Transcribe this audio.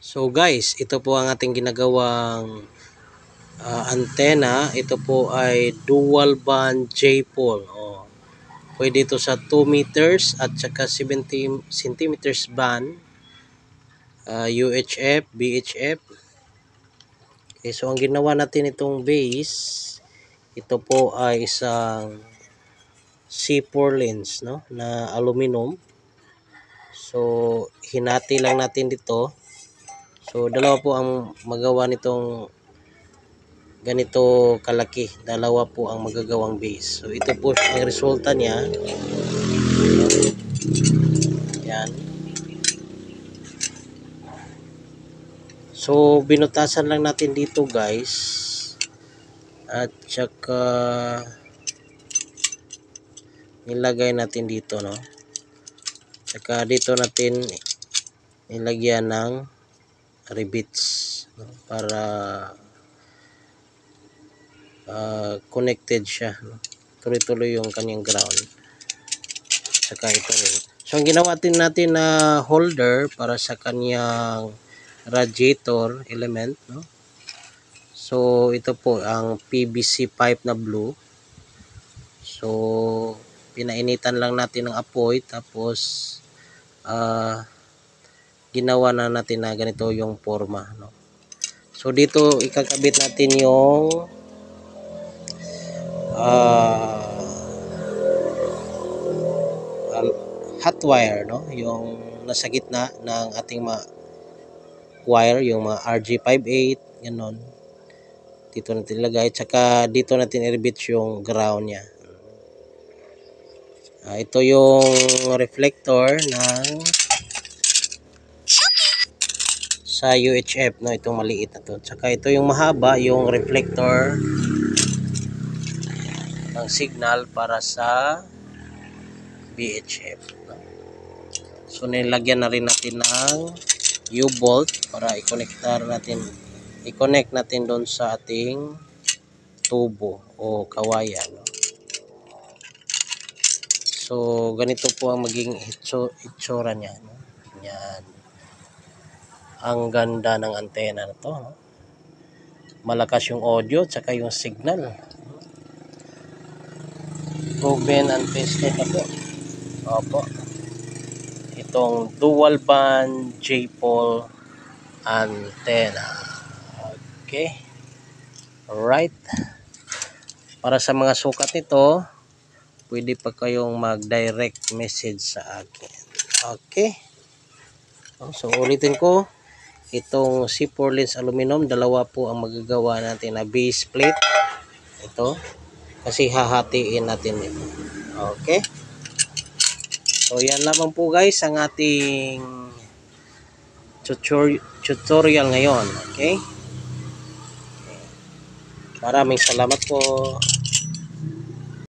So guys, ito po ang ating ginagawang antena. Ito po ay dual band J-pole. Pwede ito sa 2 meters at saka 70 centimeters band, UHF, BHF. Okay, so ang ginawa natin itong base, ito po ay isang C4 lens, no, na aluminum. So hinati lang natin dito. So dalawa po ang magawa nitong ganito kalaki, dalawa po ang magagawang base. So ito po ang resulta niya. Yan. So binutasan lang natin dito guys, at saka nilagay natin dito, no, saka dito natin nilagyan ng rivets, no, para connected siya, no? Tuloy-tuloy yung kanyang ground. Saka ito rin. So ang ginawa natin na holder para sa kanyang radiator element, no? So ito po ang PVC pipe na blue. So pinainitan lang natin ng apoy, tapos ginawa na natin na ganito yung forma, no? So dito ikakabit natin yung hot wire, no, yung nasa gitna ng ating wire, yung mga RG58 ganon. Dito natin ilagay, tsaka dito natin i-rebit yung ground nya. Ito yung reflector ng sa UHF, no, itong maliit na to. Tsaka ito yung mahaba, yung reflector ng signal para sa BHF, no? So nilagyan na rin natin ng U-bolt para i-connect natin doon sa ating tubo o kawayan, no? So ganito po ang maging itsura niya, no? Yan. Ang ganda ng antena na to, no? Malakas yung audio tsaka yung signal. Proven and tested na po. Opo. Itong dual band J-pole antena. Okay. Alright. Para sa mga sukat nito, pwede pa kayong mag-direct message sa akin. Okay. So ulitin ko, itong C4 lens aluminum, dalawa po ang magagawa natin na base plate. Ito. Kasi hahatiin natin ito. Okay. So yan lamang po guys ang ating tutorial ngayon. Okay. Maraming salamat po.